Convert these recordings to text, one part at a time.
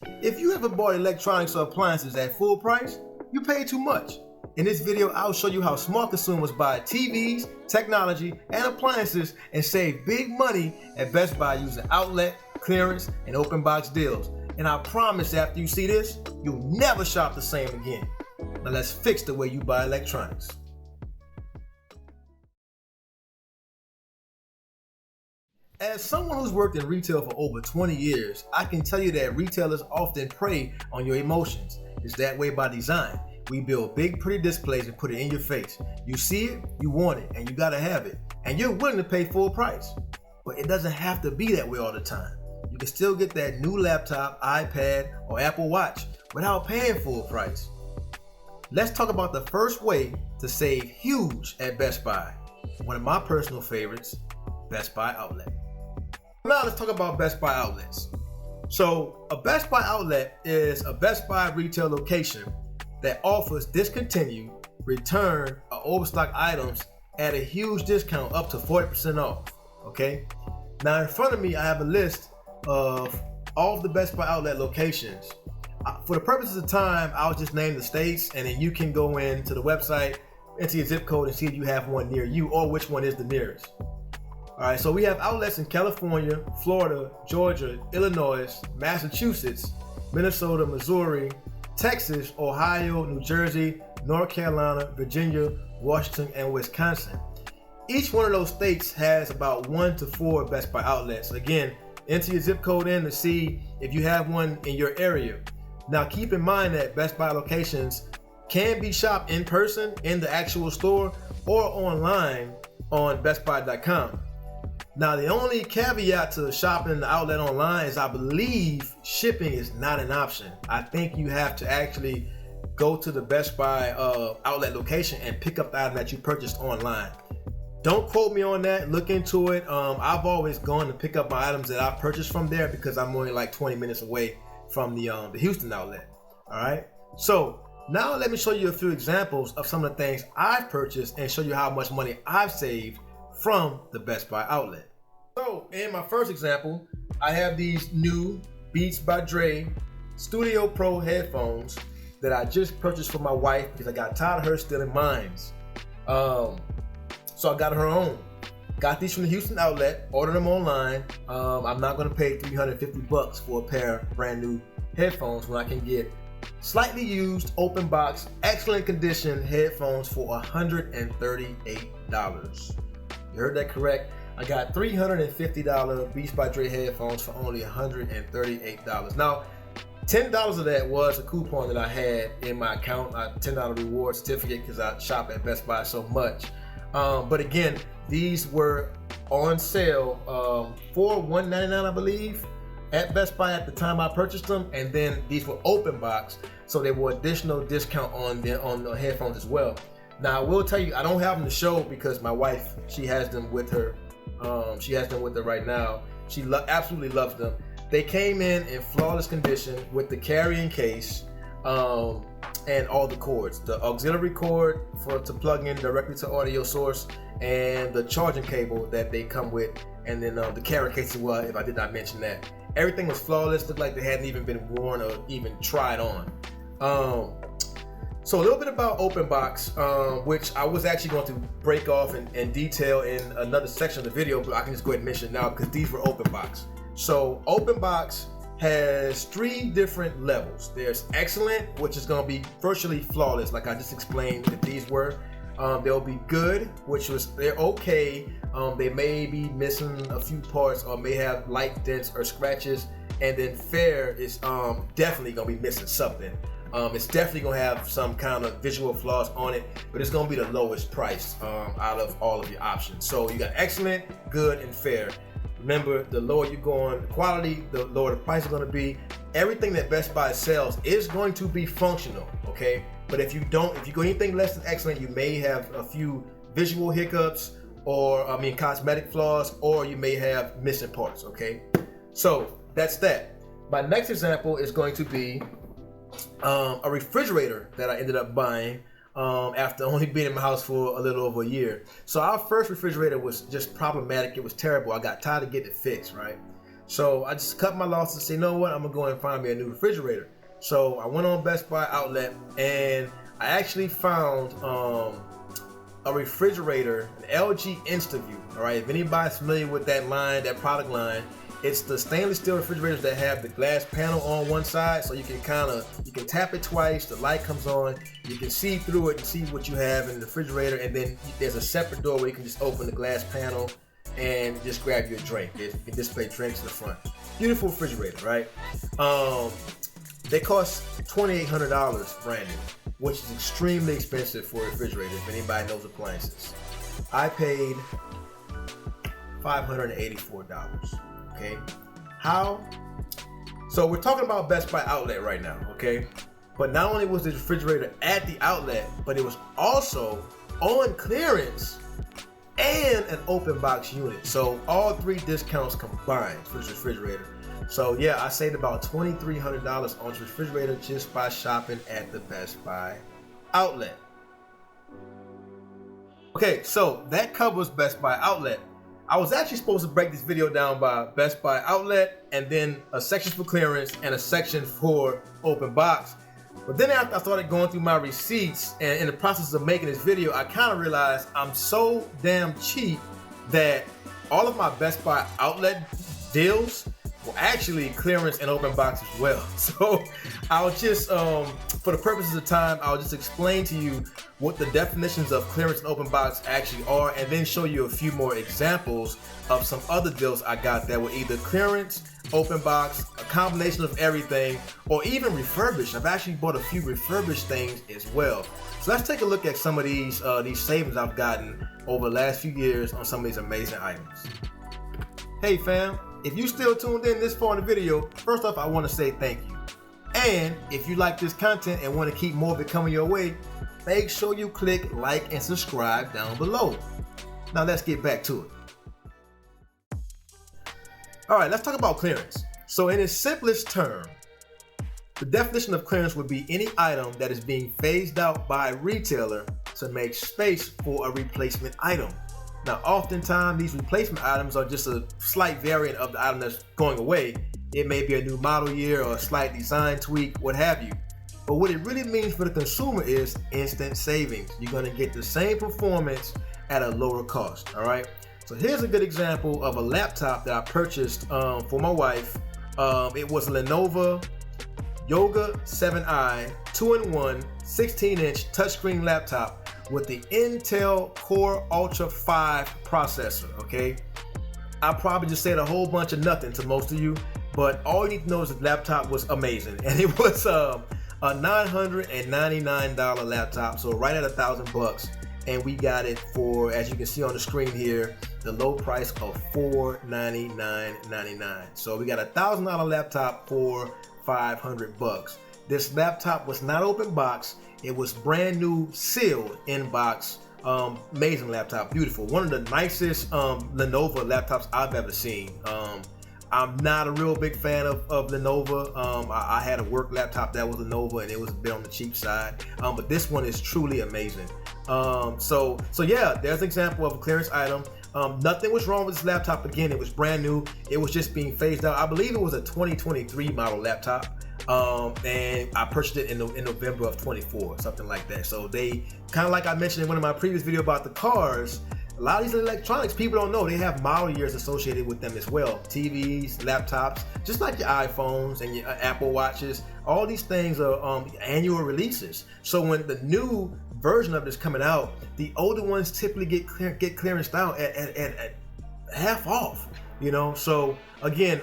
If you ever bought electronics or appliances at full price, you paid too much. In this video, I'll show you how smart consumers buy TVs, technology, and appliances and save big money at Best Buy using outlet, clearance, and open box deals. And I promise after you see this, you'll never shop the same again. Now let's fix the way you buy electronics. As someone who's worked in retail for over 20 years, I can tell you that retailers often prey on your emotions. It's that way by design. We build big, pretty displays and put it in your face. You see it, you want it, and you gotta have it. And you're willing to pay full price. But it doesn't have to be that way all the time. You can still get that new laptop, iPad, or Apple Watch without paying full price. Let's talk about the first way to save huge at Best Buy. One of my personal favorites, Best Buy Outlet. Now let's talk about Best Buy outlets. So a Best Buy outlet is a Best Buy retail location that offers discontinued, return, or overstock items at a huge discount up to 40% off, okay? Now in front of me, I have a list of all of the Best Buy outlet locations. For the purposes of time, I'll just name the states and then you can go into the website, enter your zip code and see if you have one near you or which one is the nearest. All right, so we have outlets in California, Florida, Georgia, Illinois, Massachusetts, Minnesota, Missouri, Texas, Ohio, New Jersey, North Carolina, Virginia, Washington, and Wisconsin. Each one of those states has about 1 to 4 Best Buy outlets. Again, enter your zip code in to see if you have one in your area. Now keep in mind that Best Buy locations can be shopped in person in the actual store or online on bestbuy.com. Now the only caveat to shopping the outlet online is I believe shipping is not an option. I think you have to actually go to the Best Buy outlet location and pick up the item that you purchased online. Don't quote me on that, look into it. I've always gone to pick up my items that I purchased from there because I'm only like 20 minutes away from the Houston outlet. All right, so now let me show you a few examples of some of the things I've purchased and show you how much money I've saved from the Best Buy outlet. So in my first example, I have these new Beats by Dre Studio Pro headphones that I just purchased for my wife because I got tired of her stealing mine. So I got her own. Got these from the Houston outlet, ordered them online. I'm not gonna pay $350 for a pair of brand new headphones when I can get slightly used, open box, excellent condition headphones for $138. You heard that correct. I got $350 Beats by Dre headphones for only $138. Now, $10 of that was a coupon that I had in my account, a $10 reward certificate because I shop at Best Buy so much. But again, these were on sale for $199, I believe, at Best Buy at the time I purchased them, and then these were open box, so there were additional discount on the headphones as well. Now I will tell you, I don't have them to show because my wife, she has them with her. She has them with her right now. She absolutely loves them. They came in flawless condition with the carrying case and all the cords. The auxiliary cord to plug in directly to audio source and the charging cable that they come with, and then the carrying case as well, if I did not mention that. Everything was flawless, looked like they hadn't even been worn or even tried on. So a little bit about open box, which I was actually going to break off and detail in another section of the video, but I can just go ahead and mention it now because these were open box. So open box has 3 different levels. There's excellent, which is going to be virtually flawless, like I just explained that these were. They'll be good, which was they're okay. They may be missing a few parts or may have light dents or scratches. And then fair is definitely going to be missing something. It's definitely going to have some kind of visual flaws on it, but it's going to be the lowest price out of all of your options. So you got excellent, good, and fair. Remember, the lower you go on quality, the lower the price is going to be. Everything that Best Buy sells is going to be functional, okay? But if you go anything less than excellent, you may have a few visual hiccups or, cosmetic flaws, or you may have missing parts, okay? So that's that. My next example is going to be a refrigerator that I ended up buying after only being in my house for a little over a year. So our first refrigerator was just problematic. It was terrible. I got tired of getting it fixed, right? So I just cut my losses and say, you know what, I'm gonna go and find me a new refrigerator. So I went on Best Buy outlet and I actually found a refrigerator, an LG InstaView. All right, if anybody's familiar with that line, that product line, it's the stainless steel refrigerators that have the glass panel on one side, so you can tap it twice, the light comes on, you can see through it and see what you have in the refrigerator, and then there's a separate door where you can just open the glass panel and just grab your drink. You can display drinks in the front. Beautiful refrigerator, right? They cost $2,800 brand new, which is extremely expensive for a refrigerator if anybody knows appliances. I paid $584. Okay, how? So we're talking about Best Buy outlet right now, okay? But not only was the refrigerator at the outlet, but it was also on clearance and an open box unit. So all three discounts combined for this refrigerator. So yeah, I saved about $2,300 on this refrigerator just by shopping at the Best Buy outlet. Okay, so that covers Best Buy outlet. I was actually supposed to break this video down by Best Buy outlet and then a section for clearance and a section for open box. But then after I started going through my receipts and in the process of making this video, I kind of realized I'm so damn cheap that all of my Best Buy outlet deals were actually clearance and open box as well. So I'll just, for the purposes of time, I'll just explain to you what the definitions of clearance and open box actually are, and then show you a few more examples of some other deals I got that were either clearance, open box, a combination of everything, or even refurbished. I've actually bought a few refurbished things as well. So let's take a look at some of these savings I've gotten over the last few years on some of these amazing items. Hey fam, if you still tuned in this far in the video, first off, I want to say thank you. And if you like this content and want to keep more of it coming your way, make sure you click like and subscribe down below. Now let's get back to it. All right, let's talk about clearance. So in its simplest term, the definition of clearance would be any item that is being phased out by a retailer to make space for a replacement item. Now, oftentimes these replacement items are just a slight variant of the item that's going away. It may be a new model year or a slight design tweak, what have you. But what it really means for the consumer is instant savings. You're gonna get the same performance at a lower cost, all right? So here's a good example of a laptop that I purchased for my wife. It was a Lenovo Yoga 7i 2-in-1 16-inch touchscreen laptop with the Intel Core Ultra 5 processor, okay? I probably just said a whole bunch of nothing to most of you, but all you need to know is the laptop was amazing. And it was a $999 laptop, so right at $1,000. And we got it for, as you can see on the screen here, the low price of $499.99. So we got a $1,000 laptop for $500. This laptop was not open box. It was brand new, sealed in box. Amazing laptop, beautiful. One of the nicest Lenovo laptops I've ever seen. I'm not a real big fan of Lenovo. I had a work laptop that was Lenovo and it was a bit on the cheap side. But this one is truly amazing. So yeah, there's an example of a clearance item. Nothing was wrong with this laptop. Again, it was brand new. It was just being phased out. I believe it was a 2023 model laptop. And I purchased it in November of 24, something like that. So they, kind of like I mentioned in one of my previous videos about the cars, a lot of these electronics, people don't know, they have model years associated with them as well. TVs, laptops, just like your iPhones and your Apple Watches, all these things are annual releases. So when the new version of this coming out, the older ones typically get clearanced out at half off, you know? So again,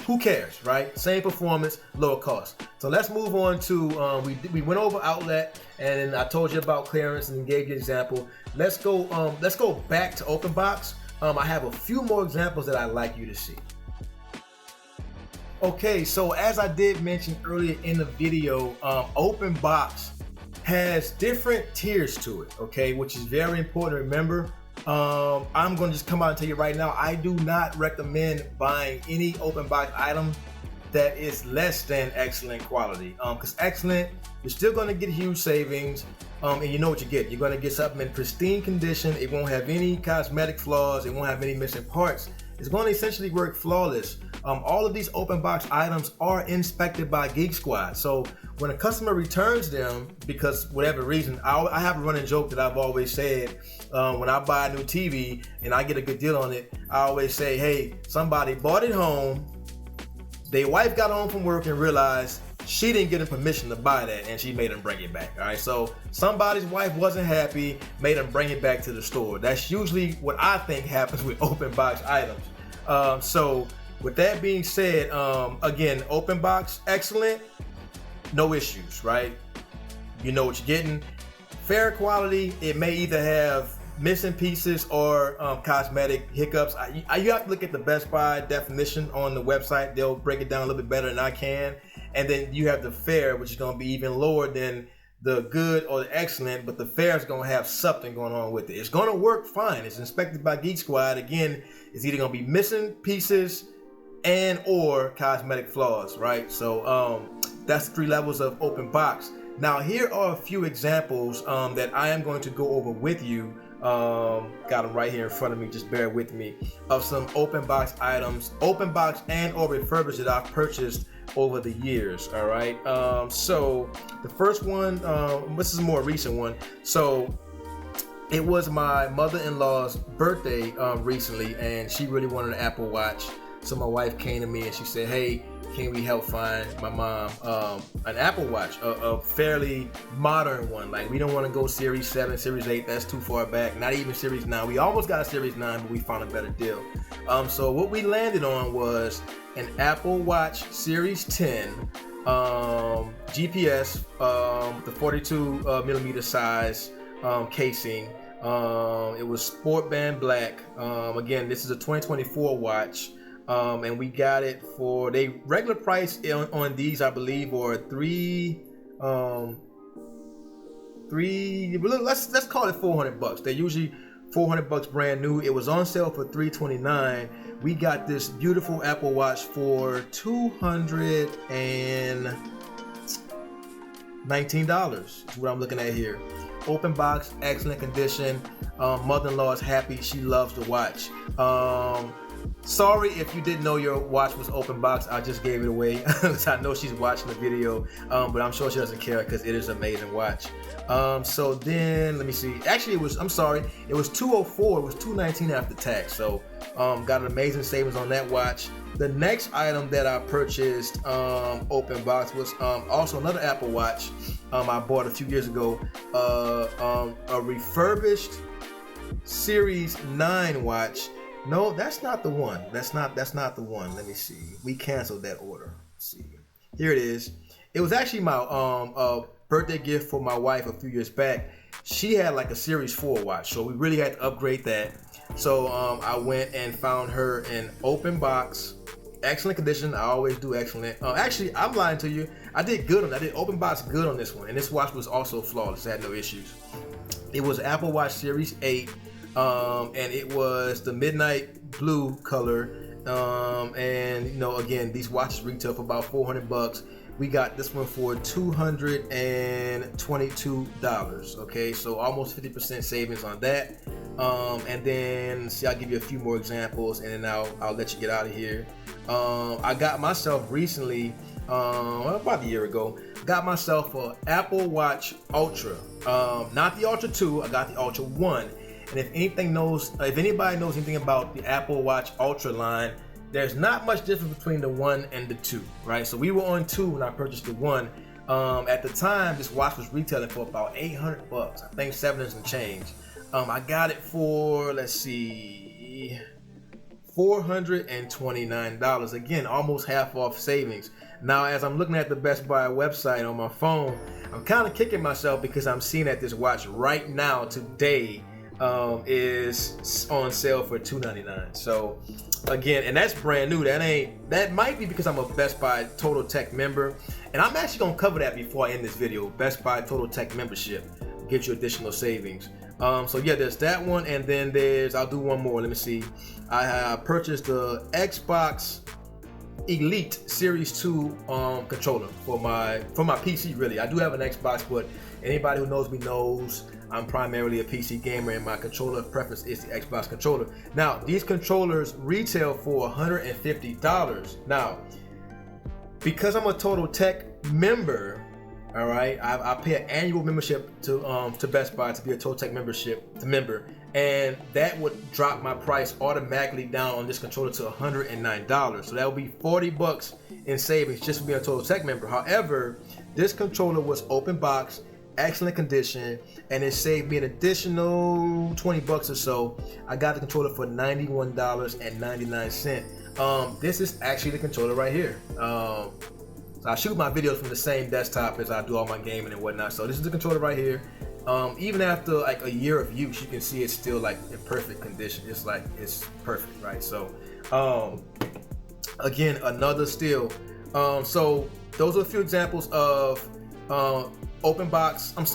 who cares, right? Same performance, lower cost. So let's move on to, we went over outlet and I told you about clearance and gave you an example. Let's go back to open box. I have a few more examples that I'd like you to see. Okay, so as I did mention earlier in the video, open box has different tiers to it, okay, which is very important to remember. I'm going to just come out and tell you right now, I do not recommend buying any open box item that is less than excellent quality. Because excellent, you're still going to get huge savings, and you know what you get. You're going to get something in pristine condition. It won't have any cosmetic flaws. It won't have any missing parts. It's going to essentially work flawless. all of these open box items are inspected by Geek Squad. So when a customer returns them, because whatever reason, I have a running joke that I've always said, when I buy a new TV and I get a good deal on it, I always say, hey, somebody bought it home, their wife got home from work and realized she didn't get him permission to buy that, and she made him bring it back. All right, so somebody's wife wasn't happy, made him bring it back to the store. That's usually what I think happens with open box items. So with that being said, again, open box, excellent, no issues, right? You know what you're getting. Fair quality, it may either have missing pieces or cosmetic hiccups. You have to look at the Best Buy definition on the website. They'll break it down a little bit better than I can. And then you have the fair, which is going to be even lower than the good or the excellent, but the fair is going to have something going on with it. It's going to work fine. It's inspected by Geek Squad. Again, it's either going to be missing pieces and or cosmetic flaws, right? So that's 3 levels of open box. Now, here are a few examples that I am going to go over with you. Got them right here in front of me, just bear with me, of some open box items, open box and or refurbished that I've purchased over the years. All right, so the first one, this is a more recent one. So it was my mother-in-law's birthday recently, and she really wanted an Apple Watch. So my wife came to me and she said, hey, can we help find my mom an Apple Watch, a fairly modern one? Like, we don't want to go Series 7, Series 8, that's too far back. Not even Series 9. We almost got a Series 9, but we found a better deal. So what we landed on was an Apple Watch Series 10 GPS, the 42 millimeter size casing. It was sport band black. Again, this is a 2024 watch. And we got it for, the regular price on these, I believe, or let's call it $400. They're usually $400 brand new. It was on sale for $329. We got this beautiful Apple Watch for $219 is what I'm looking at here. Open box, excellent condition. Mother-in-law is happy. She loves the watch. Sorry if you didn't know your watch was open box. I just gave it away. I know she's watching the video, but I'm sure she doesn't care because it is an amazing watch. So then let me see. Actually, it was $204. It was $219 after tax. So got an amazing savings on that watch. The next item that I purchased open box was also another Apple Watch. I bought a few years ago. A refurbished Series 9 watch. No, that's not the one. That's not the one. Let me see. We canceled that order. Let's see. Here it is. It was actually my birthday gift for my wife a few years back. She had like a Series 4 watch, so we really had to upgrade that. So I went and found her an open box, excellent condition. I always do excellent. Actually, I'm lying to you. I did good on that. I did open box good on this one, and this watch was also flawless. I had no issues. It was Apple Watch Series 8. And it was the midnight blue color, and you know, again, these watches retail for about $400. We got this one for $222. Okay, so almost 50% savings on that. And then see, I'll give you a few more examples, and then I'll let you get out of here. I got myself recently, about a year ago, got myself an Apple Watch Ultra. Not the Ultra 2, I got the Ultra 1. And if anybody knows anything about the Apple Watch Ultra line, there's not much difference between the 1 and the 2, right? So we were on 2 when I purchased the 1. At the time, this watch was retailing for about $800. I think 7 and some change. I got it for, let's see, $429. Again, almost half off savings. Now, as I'm looking at the Best Buy website on my phone, I'm kind of kicking myself because I'm seeing that this watch right now, today, is on sale for $299. So again, and that's brand new. That might be because I'm a Best Buy Total Tech member, and I'm actually gonna cover that before I end this video. Best Buy Total Tech membership gives you additional savings. So yeah, there's that one, and then I'll do one more. Let me see. I purchased the Xbox Elite Series 2 controller for my PC. Really, I do have an Xbox, but anybody who knows me knows I'm primarily a PC gamer, and my controller of preference is the Xbox controller. Now, these controllers retail for $150. Now, because I'm a Total Tech member, all right, I pay an annual membership to Best Buy to be a Total Tech member, and that would drop my price automatically down on this controller to $109. So that would be $40 in savings just for being a Total Tech member. However, this controller was open box, excellent condition, and it saved me an additional $20 or so. I got the controller for $91.99. This is actually the controller right here. So I shoot my videos from the same desktop as I do all my gaming and whatnot. So this is the controller right here. Even after like a year of use, you can see it's still like in perfect condition. It's perfect, right? So again, another steal. So those are a few examples of open box and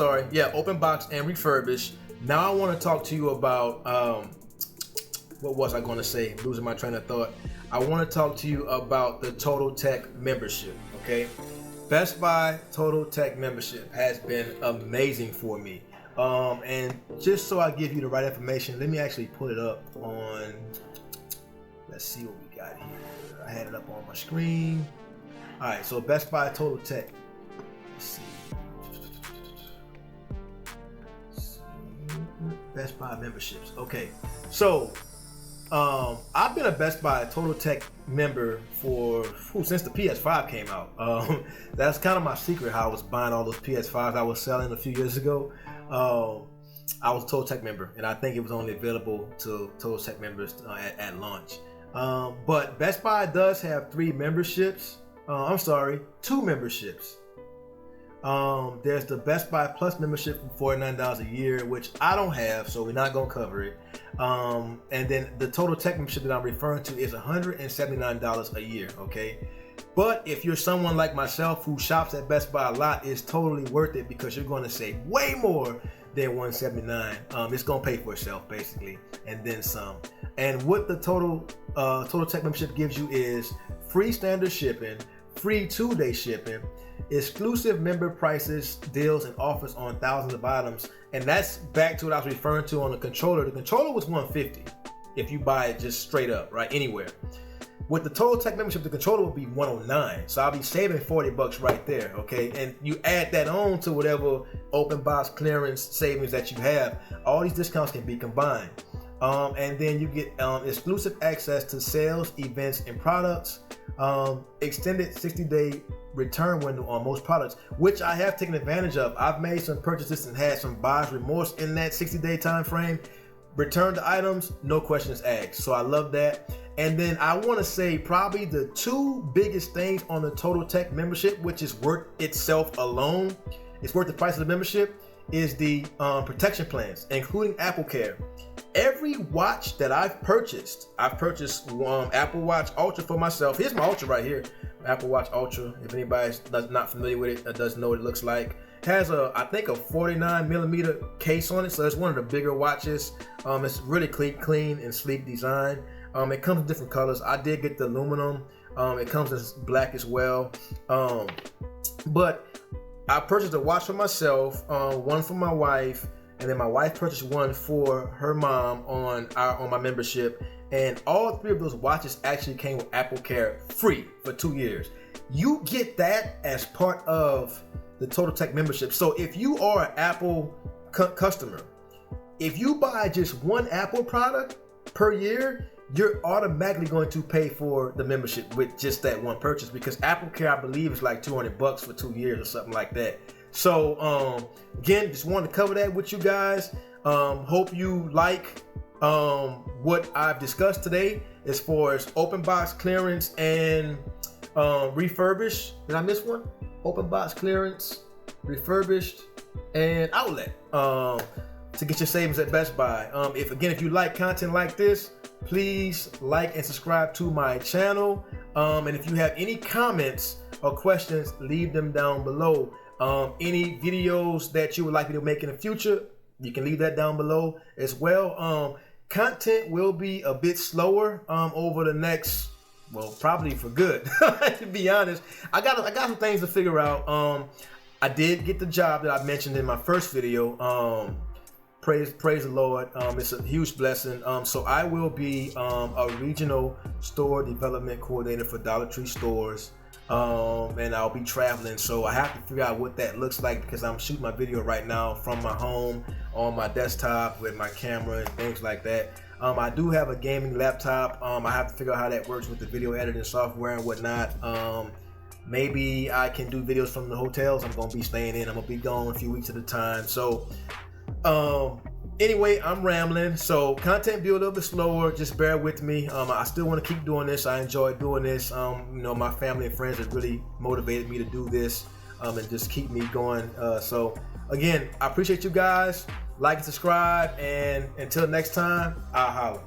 refurbished. Now I want to talk to you about what was I going to say? I'm losing my train of thought. I want to talk to you about the Total Tech membership. Okay, Best Buy Total Tech membership has been amazing for me. And just so I give you the right information, let me actually put it up on. Let's see what we got here. I had it up on my screen. All right, so Best Buy Total Tech. Let's see. Best Buy memberships. Okay, so I've been a Best Buy Total Tech member since the PS5 came out. That's kind of my secret, how I was buying all those PS5s I was selling a few years ago. I was a Total Tech member, and I think it was only available to Total Tech members at launch. But Best Buy does have two memberships. There's the Best Buy Plus membership for $49 a year, which I don't have, so we're not gonna cover it. And then the Total Tech membership that I'm referring to is $179 a year, okay? But if you're someone like myself who shops at Best Buy a lot, it's totally worth it because you're gonna save way more than $179. It's gonna pay for itself basically, and then some. And what the Total Tech membership gives you is free standard shipping, free 2-day shipping, exclusive member prices, deals, and offers on thousands of items. And that's back to what I was referring to on the controller. The controller was $150 if you buy it just straight up, right, anywhere. With the Total Tech membership, the controller will be $109. So I'll be saving $40 right there, okay? And you add that on to whatever open box clearance savings that you have. All these discounts can be combined. And then you get exclusive access to sales, events, and products. Extended 60-day return window on most products, which I have taken advantage of. I've made some purchases and had some buyer's remorse in that 60-day time frame. Return the items, no questions asked. So I love that. And then I want to say probably the two biggest things on the Total Tech membership, which is worth itself alone, it's worth the price of the membership, is the protection plans, including Apple Care. Every watch that I've purchased Apple Watch Ultra for myself. Here's my Ultra right here, Apple Watch Ultra. If anybody's not familiar with it, doesn't know what it looks like. It has I think a 49mm case on it, so it's one of the bigger watches. It's really clean and sleek design. It comes in different colors. I did get the aluminum. It comes in black as well. But I purchased a watch for myself, one for my wife, and then my wife purchased one for her mom on my membership. And all three of those watches actually came with Apple Care free for 2 years. You get that as part of the Total Tech membership. So if you are an Apple customer, if you buy just one Apple product per year, you're automatically going to pay for the membership with just that one purchase, because Apple Care, I believe, is like $200 for 2 years or something like that. So again, just wanted to cover that with you guys. Hope you like what I've discussed today as far as open box clearance and refurbished. Did I miss one? Open box clearance, refurbished, and outlet to get your savings at Best Buy. If you like content like this, please like and subscribe to my channel. And if you have any comments or questions, leave them down below. Any videos that you would like me to make in the future, you can leave that down below as well. Content will be a bit slower over the next well, probably for good. To be honest, I got some things to figure out. I did get the job that I mentioned in my first video. Praise the Lord. It's a huge blessing. So I will be a regional store development coordinator for Dollar Tree stores. And I'll be traveling, so I have to figure out what that looks like, because I'm shooting my video right now from my home on my desktop with my camera and things like that. I do have a gaming laptop. I have to figure out how that works with the video editing software and whatnot. Maybe I can do videos from the hotels I'm gonna be staying in. I'm gonna be gone a few weeks at a time. So anyway, I'm rambling, so content be a little bit slower. Just bear with me. I still want to keep doing this. I enjoy doing this. My family and friends have really motivated me to do this, and just keep me going. So again, I appreciate you guys. Like and subscribe, and until next time, I'll holler.